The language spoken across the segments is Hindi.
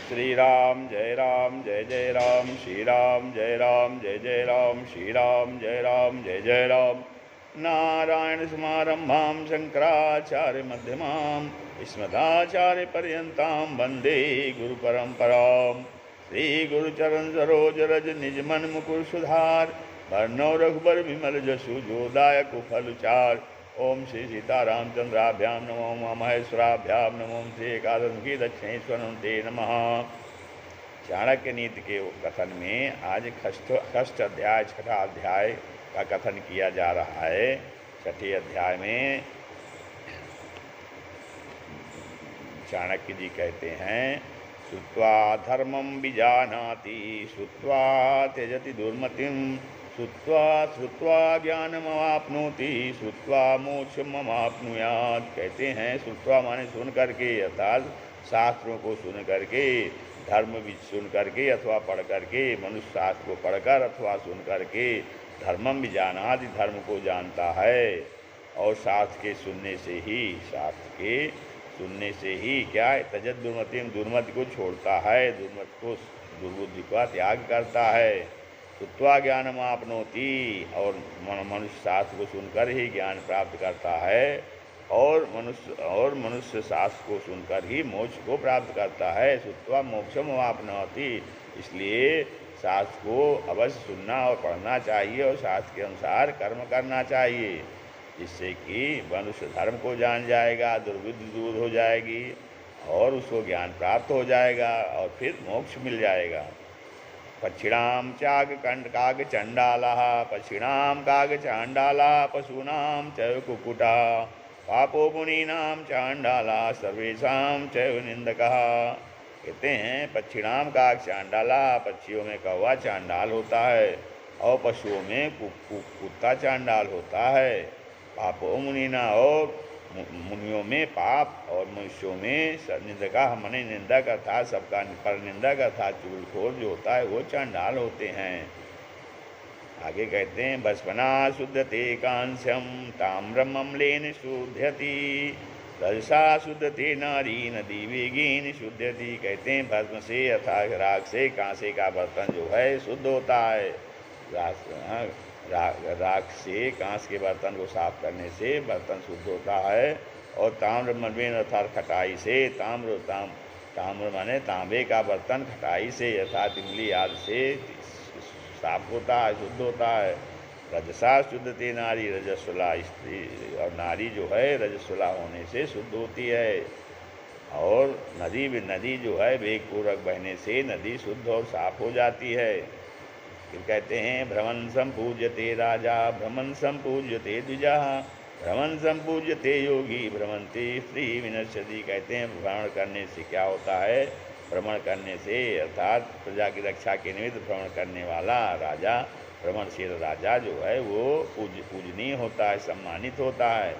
श्री राम जय जय राम, श्री राम जय जय राम, श्री राम जय जय राम। नारायण समारंभां शंकराचार्य मध्यमाम् अस्मदाचार्य पर्यन्तां वन्दे गुरु परंपराम्। श्री गुरुचरण सरोज रज निज मन मुकुर सुधार, वर्णो रघुबर विमल जसु जो दायक फल चार। ओम श्री सीतारामचंद्राभ्याम नमो, उमा महेश्वराभ्याम नमो, श्री एकादशी दक्षिणेश्वर ते नमः। चाणक्य नीति के कथन में आज षष्ठ अध्याय, छठा अध्याय का कथन किया जा रहा है। छठे अध्याय में चाणक्य जी कहते हैं, श्रुत्वा धर्मं विजानाति, श्रुत्वा त्यजति दुर्मतिं, श्रुत्वा ज्ञानमवाप्नोति, श्रुत्वा मोक्षमवाप्नुयात्। कहते हैं श्रुत्वा माने सुन करके, अर्थात शास्त्रों को सुन करके, धर्म भी सुन करके अथवा पढ़ करके, मनुष्य शास्त्र को पढ़कर अथवा सुन करके धर्मम भी जानाति, धर्म को जानता है। और शास्त्र के सुनने से ही, शास्त्र के सुनने से ही क्या है, तजद दुर्मतिम, दुर्मति को छोड़ता है, दुर्मति को, दुर्बुद्धि का त्याग करता है। श्रुत्वा ज्ञानम आपनोति, और मनुष्य शास्त्र को सुनकर ही ज्ञान प्राप्त करता है, और मनुष्य शास्त्र को सुनकर ही मोक्ष को प्राप्त करता है। श्रुत्वा मोक्षम आपनोति, इसलिए शास्त्र को अवश्य सुनना और पढ़ना चाहिए और शास्त्र के अनुसार कर्म करना चाहिए, जिससे कि मनुष्य धर्म को जान जाएगा, दुर्बुद्धि दूर हो जाएगी और उसको ज्ञान प्राप्त हो जाएगा और फिर मोक्ष मिल जाएगा। पक्षिणाम चाग काग चंडाला, पक्षिणाम काग चांडाला, पशूनाम चैव कुक्कुटा, पापो मुनीनाम चांडाला, सर्वेषां चैव निंदकः। कहते हैं पक्षिणाम काग चांडाला, पक्षियों में कौवा चांडाल होता है और पशुओं में कुत्ता चांडाल होता है। पापो मुनीना, और मुनियों में पाप, और मनुष्यों में निंदका मने निंदक अर्थात सबका पर निंदक अर्थात चुगलखोर जो होता है वो चांडाल होते हैं। आगे कहते हैं बस्पना शुद्धते कांस्यम, ताम्रम अम्लेन शुद्धति, रजसा शुद्धते नारी नदी वेगेन शुद्धति। कहते हैं भस्म से अर्थात राख से कांसे का बर्तन जो है शुद्ध होता है। राख से कांस के बर्तन को साफ करने से बर्तन शुद्ध होता है। और ताम्र मलबेन अर्थात खटाई से, ताम्र माने तांबे का बर्तन खटाई से अर्थात इमली आदि से साफ होता है, शुद्ध होता है। रजसा शुद्धते नारी, रजस्वला स्त्री और नारी जो है रजस्वला होने से शुद्ध होती है। और नदी जो है वेगपूर्वक बहने से नदी शुद्ध और साफ हो जाती है। फिर कहते हैं भ्रमण संपूज्यते राजा, भ्रमण संपूज्यते द्विजा, भ्रमण संपूज्यते योगी, भ्रमंते स्त्री विनश्यति। कहते हैं भ्रमण करने से क्या होता है, भ्रमण करने से अर्थात प्रजा की रक्षा के निमित्त भ्रमण करने वाला राजा, भ्रमणशील राजा जो है वो पूजनीय होता है, सम्मानित होता है।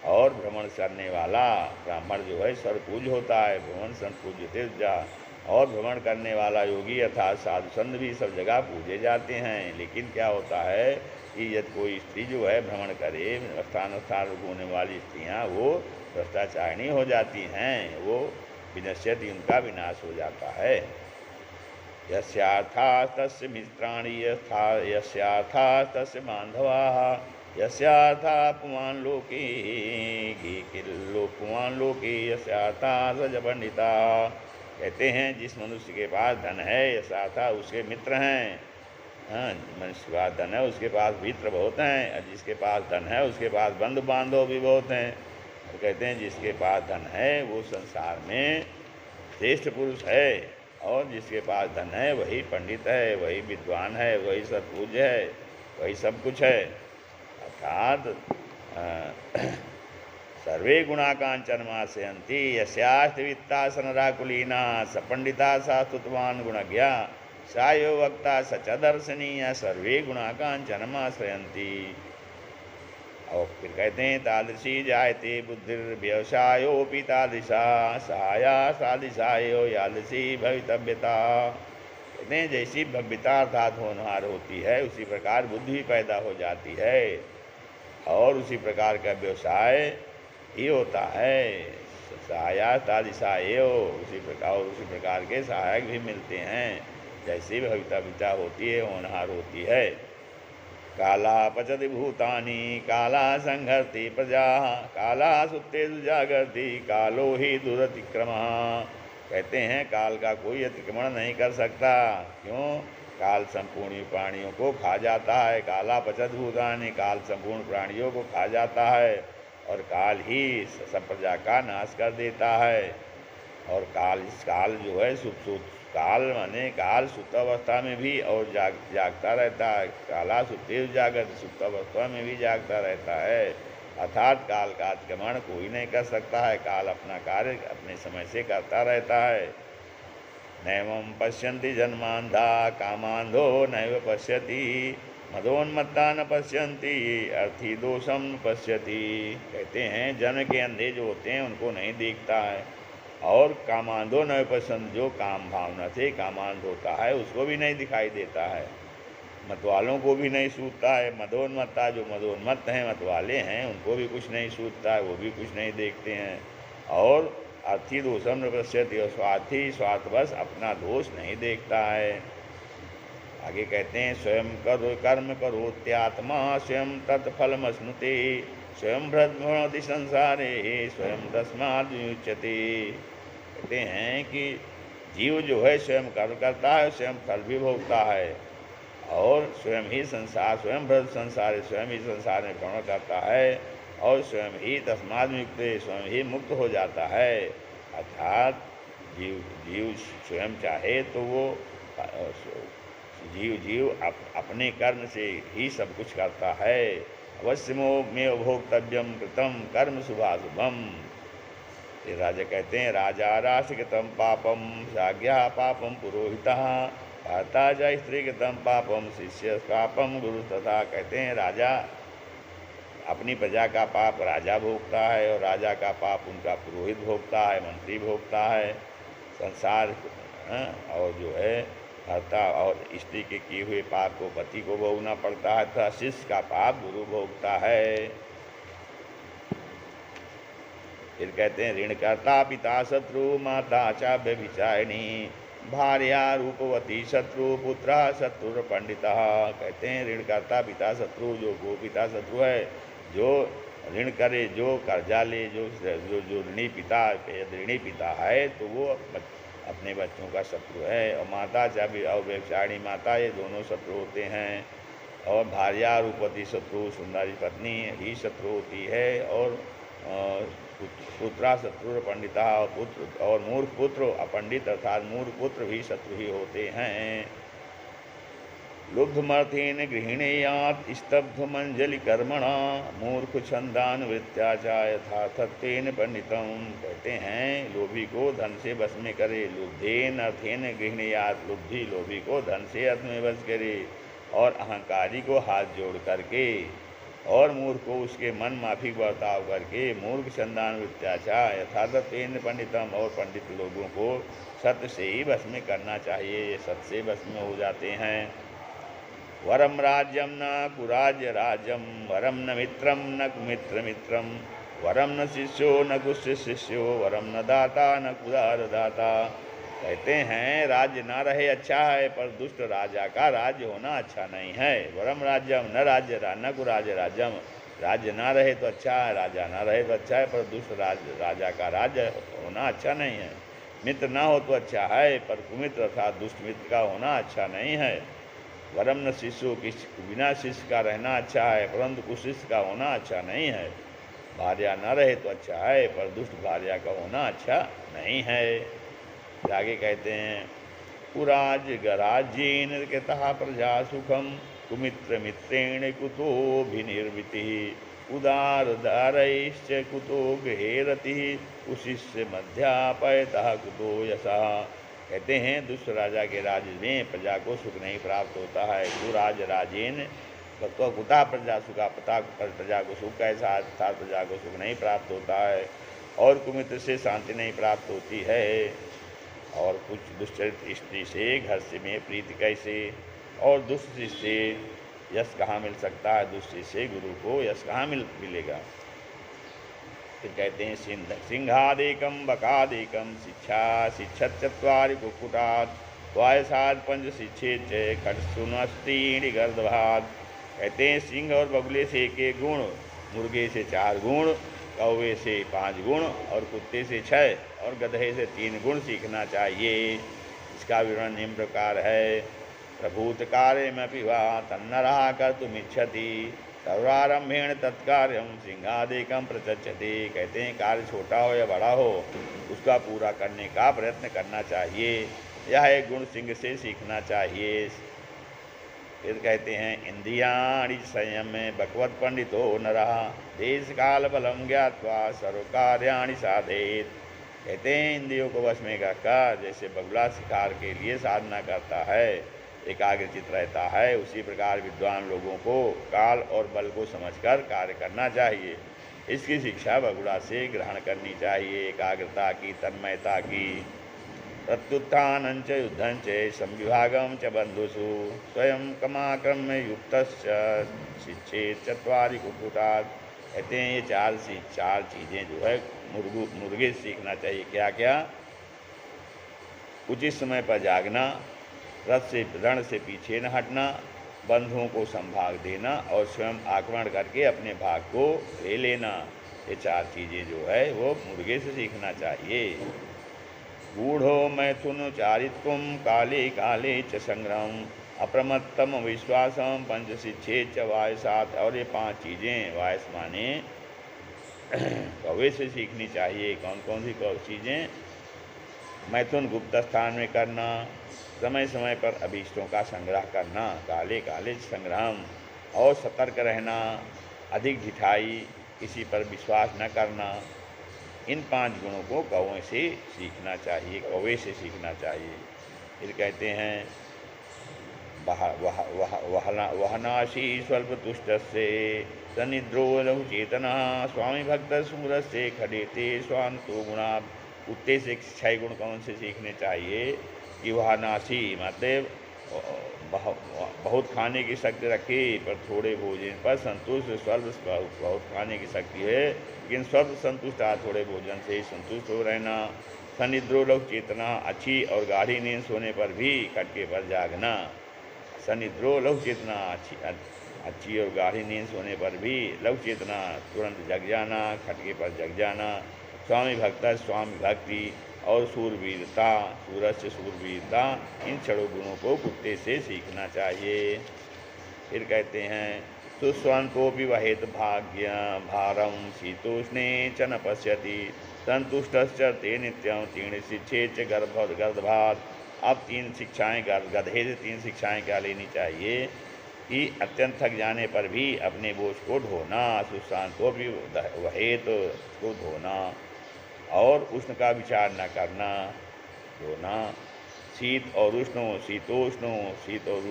और भ्रमण करने वाला ब्राह्मण जो है सर्वपूज होता है। भ्रमण संपूज्यते द्विजा, और भ्रमण करने वाला योगी अर्थात साधु संत भी सब जगह पूजे जाते हैं। लेकिन क्या होता है कि यदि कोई स्त्री जो है भ्रमण करे, स्थान होने वाली स्त्रियाँ वो भ्रष्टाचारिणी हो जाती हैं, वो विनश्यति, उनका विनाश हो जाता है। यस्यार्था तस्य मित्राणि, यस्यार्था तस्य बांधवाः, यस्यार्था पुमान् लोके पुमान् लोके, यस्यार्था सज पंडिता। कहते हैं जिस मनुष्य के पास धन है, यस्यार्था उसके मित्र हैं। हाँ, मनुष्य के पास धन है उसके पास मित्र बहुत हैं, और जिसके पास धन है उसके पास बंधु बांधव भी बहुत हैं। और कहते हैं जिसके पास धन है वो संसार में श्रेष्ठ पुरुष है, और जिसके पास धन है वही पंडित है, वही विद्वान है, वही सब पूज्य है, वही सब कुछ है। अर्थात सर्वे गुणा कांचनमाशयन्ति, यस्यास्ति वित्तासनराकुलीना, सपंडिता सा स्तुतवान गुणज्ञा, सा यो वक्ता सच दर्शनीय, सर्वे गुणा कांचनमाश्रयन्ति। और फिर कहते हैं तादृशी जायते बुद्धिर्व्यवसायोपि तादृशा, सहाया सादृशायो यादृशी भवितव्यता। कहते हैं जैसी भव्यता अर्थात होनहार होती है उसी प्रकार बुद्धि भी पैदा हो जाती है, और उसी प्रकार का व्यवसाय ही होता है। सहायतादिशाएय उसी प्रकार के सहायक भी मिलते हैं। जैसे भविता पिता होती है, होनहार होती है। काला पचति भूतानि काला संहर्ति प्रजा काला सुप्तेषु जागर्ति कालो ही दुरतिक्रमः। कहते हैं काल का कोई अतिक्रमण नहीं कर सकता। क्यों? काल संपूर्ण प्राणियों को खा जाता है। काला पचत भूतानि, काल संपूर्ण प्राणियों को खा जाता है और काल ही सब प्रजा का नाश कर देता है। और काल जो है काल माने काल सुप्त अवस्था में भी और जागता रहता है। काला सुप्तेषु जागर्ति, सुप्त अवस्था में भी जागता रहता है। अर्थात काल का अतिक्रमण कोई नहीं कर सकता है। काल अपना कार्य अपने समय से करता रहता है। नैवं पश्यन्ति जन्मान्धा कामान्धो नैव पश्यति मदोन्मत्ता न पश्यन्ति अर्थी दोषम न पश्यति। कहते हैं जन्म के अंधे जो होते हैं उनको नहीं देखता है, और कामांधो न पसंद जो काम भावना से कामांध होता है उसको भी नहीं दिखाई देता है। मत वालों को भी नहीं सूझता है। मदोन्मत्ता जो मदोन्मत्त हैं, मत वाले हैं, उनको भी कुछ नहीं सूझता है, वो भी कुछ नहीं देखते हैं। और अर्थी दोषम न पश्यति, और स्वार्थी स्वार्थवश अपना दोष नहीं देखता है। आगे कहते हैं स्वयं कर्म करोत्यात्मा स्वयं तत्फलमश्नुते स्वयं भ्रमति संसारे स्वयं तस्माद् विमुच्यते। कहते हैं कि जीव जो है स्वयं कर्म करता है, स्वयं फल भी भोगता है, और स्वयं ही संसार स्वयं भ्रम संसार स्वयं ही संसार में भ्रमण करता है, और स्वयं ही तस्माद् मुक्त स्वयं ही मुक्त हो जाता है। अर्थात जीव स्वयं चाहे तो वो जीव अपने कर्म से ही सब कुछ करता है। अवश्य में भोक्तव्यम कृतम कर्म शुभाशुभम। ये राजा कहते हैं राजा राष्ट्रकृतम पापम साज्ञा पापम पुरोहितः भर्ता च स्त्रीकृतम पापम शिष्य पापम गुरु तथा। कहते हैं राजा अपनी प्रजा का पाप राजा भोगता है, और राजा का पाप उनका पुरोहित भोगता है, मंत्री भोगता है। संसार और जो है भर्ता और स्त्री के किए हुए पाप को पति को भोगना पड़ता है, तथा शिष्य का पाप गुरु भोगता है। फिर कहते हैं ऋणकर्ता पिता शत्रु माता च व्यभिचारिणी भार्या रूपवती शत्रु पुत्र शत्रु पंडिता। कहते हैं ऋणकर्ता पिता शत्रु, जो गो पिता शत्रु है, जो ऋण करे, जो कर्जा ले, जो ऋणी पिता है तो वो अपने बच्चों का शत्रु है। और माता चाहे और व्यभिचारिणी माता, ये दोनों शत्रु होते हैं। और भार्या रूपवती शत्रु, सुंदरी पत्नी ही शत्रु होती है। और पुत्रा शत्रु पंडिता, और मूर्ख पुत्र अपंडित अर्थात मूर्ख पुत्र भी शत्रु ही होते हैं। लुब्धमर्थेन गृहिणीयात् स्तब्धमंजलि कर्मणा मूर्ख छंदानुवृत्त्या च यथार्थत्वेन पंडितम। कहते हैं लोभी को धन से वश में करे, लुब्धेन अर्थेन गृहिणीयात्, लुब्धि लोभी को धन से अर्थ में वश करे, और अहंकारी को हाथ जोड़ करके, और मूर्ख को उसके मन माफिक बर्ताव करके, मूर्ख छंदानुवृत्त्या च यथार्थत्वेन पंडितम, और पंडित लोगों को सत्य से ही वश में करना चाहिए, ये सत्य से वश में हो जाते हैं। वरम राज्यम न कुराज्य राज्यम वरम न मित्रम न कुमित्र मित्रम वरम न शिष्यो न कुष्य शिष्यो वरम न दाता न कुदार दाता। कहते हैं राज्य ना रहे अच्छा है, पर दुष्ट राजा का राज्य होना अच्छा नहीं है। वरम राज्यम न राज्य न कुराज्य राज्यम, राज्य ना रहे तो अच्छा है, राजा ना रहे तो अच्छा है, पर दुष्ट राजा का राज्य होना अच्छा नहीं है। मित्र ना हो तो अच्छा है, पर कुमित्र अर्थात दुष्ट मित्र का होना अच्छा नहीं है। वरम न शिष्यो, बिना शिष्य का रहना अच्छा है, परंतु कुशिष्य का होना अच्छा नहीं है। भार्या न रहे तो अच्छा है, पर दुष्ट भार्या का होना अच्छा नहीं है। आगे कहते हैं पुराज गराज्येन कृतः प्रजा सुखम कुमित्र मित्रेण कुतोभिनिर्वृतिः उदार दारैश्च कुतो गृहे रतिः कुशिष्य मध्यापयतः कुतो यशः। कहते हैं दुष्ट राजा के राज्य में प्रजा को सुख नहीं प्राप्त होता है। कुराज राजेन तो कुता प्रजा सुखा, पता प्रजा को सुख कैसा, अर्थात प्रजा को सुख नहीं प्राप्त होता है। और कुमित्र से शांति नहीं प्राप्त होती है। और कुछ दुष्चरित्र स्त्री से घर से में प्रीति कैसे, और दुष्ट से यश कहाँ मिल सकता है, दुष्ट से गुरु को यश कहाँ मिलेगा। फिर कहते हैं सिंहादेकम बकादेकम शिक्षा शिक्षाचत्वारि कुक्कुटात् वायसाद पंच शिक्षे च खटसुनस्तीनि गर्दभात। कहते हैं सिंह और बगुले से एक एक गुण, मुर्गे से 4 गुण, कौवे से 5 गुण और कुत्ते से 6 और गधे से 3 गुण सीखना चाहिए। इसका विवरण निम्न प्रकार है। प्रभूत कार्यमपि वा तन्नरः कर्तुमिच्छति सर्वारंभेण तत्कार्यम सिंहादेकम प्रचक्षते। कहते हैं कार्य छोटा हो या बड़ा हो उसका पूरा करने का प्रयत्न करना चाहिए। यह एक गुण सिंह से सीखना चाहिए। फिर कहते हैं इंद्रियाणि संयम भगवत पंडितो नरः देश काल बलम ज्ञात्वा सर्व कार्याणि साधेत। कहते हैं इंद्रियों को वश में कर जैसे बगुला शिकार के लिए साधना करता है, एकाग्रचित रहता है, उसी प्रकार विद्वान लोगों को काल और बल को समझकर कार्य करना चाहिए। इसकी शिक्षा बगुला से ग्रहण करनी चाहिए। एकाग्रता की, तन्मयता की। प्रत्युत्थानं च युद्धं च संविभागं च बंधुषु स्वयं कमाक्रम्य युक्तश्च शिक्षेत चत्वारि कुक्कुटात्। कहते हैं ये चार चीज़ें जो है मुर्गे सीखना चाहिए। क्या क्या? उचित समय पर जागना, रण से पीछे न हटना, बंधुओं को संभाग देना और स्वयं आक्रमण करके अपने भाग को ले लेना। ये 4 चीज़ें जो है वो मुर्गे से सीखना चाहिए। गूढ़ो मैथुन चारित्वम काले काले च संग्रहम अप्रमत्तम विश्वासम पंच शिक्षे च वायसात। और ये 5 चीज़ें वायस माने कौवे से सीखनी चाहिए। कौन कौन सी चीज़ें? मैथुन गुप्त स्थान में करना, समय समय पर अभीष्टों का संग्रह करना, काले काले संग्राम, और सतर्क रहना, अधिक ढिठाई, किसी पर विश्वास न करना। इन 5 गुणों को कौवे से सीखना चाहिए, कौवे से सीखना चाहिए। फिर कहते हैं वहनाशी स्वल्पतुष्टस्य सनिद्रो लघु चेतना स्वामी भक्त सूरस्य खडेते स्वांतो गुणा। कुत्ते से 6 गुण कौन से सीखने चाहिए? कि वहनाशी मतलब बहुत खाने की शक्ति रखे पर थोड़े भोजन पर संतुष्ट। स्वल्प बहुत खाने की शक्ति है लेकिन स्वल्प संतुष्ट, थोड़े भोजन से ही संतुष्ट हो रहना। सनिद्रो लघु चेतना, अच्छी और गाढ़ी नींद सोने पर भी खटके पर जागना। सनिद्रो लघु चेतना, अच्छी और गाढ़ी नींद सोने पर भी लघु चेतना, तुरंत जग जाना, खटके पर जग जाना। स्वामी भक्त, स्वामी भक्ति और सूरवीरता, सूरज से सूरवीरता, इन 6 गुणों को कुत्ते से सीखना चाहिए। फिर कहते हैं सुस्वान्पोपि वहेत भाग्य भारम शीतोष्णे च न पश्यति संतुष्टश्च ते नित्यं तीर्ण शिक्षे च गर्दभात। अब 3 शिक्षाएँ गधे से 3 शिक्षाएँ क्या लेनी चाहिए? कि अत्यंत थक जाने पर भी अपने बोझ को ढोना, सुस्वान्पोपि वहेत को धोना, और उष्ण का विचार न करना, धोना। शीत और उष्ण, शीतोष्ण, शीत और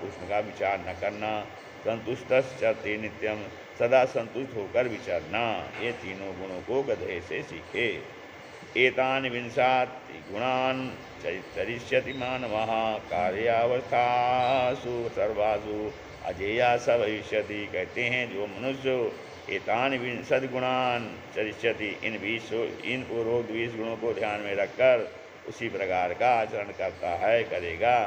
उष्ण का विचार न करना। संतुष्टश्च ते नित्यम, सदा संतुष्ट होकर विचरना। ये तीनों गुणों को गधे से सीखे। एतान विंशाति गुणान चरिष्यति मानवः कार्यावस्थासु सर्वासु अजेया स भविष्यति। कहते हैं जो मनुष्य एतान विंशति गुणान चरिष्यति, इन पूर्वोक्त 20 गुणों को ध्यान में रखकर उसी प्रकार का आचरण करता है, करेगा,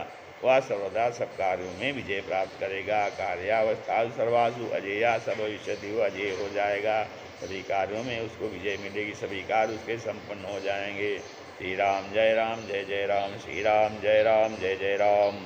वह सर्वदा सब कार्यों में विजय प्राप्त करेगा। कार्यावस्था सर्वासु अजेया स भविष्यति, वो अजय हो जाएगा, सभी कार्यों में उसको विजय मिलेगी, सभी कार्य उसके संपन्न हो जाएंगे। श्री राम जय राम, जय जय राम, श्री राम जय राम, जय जय राम।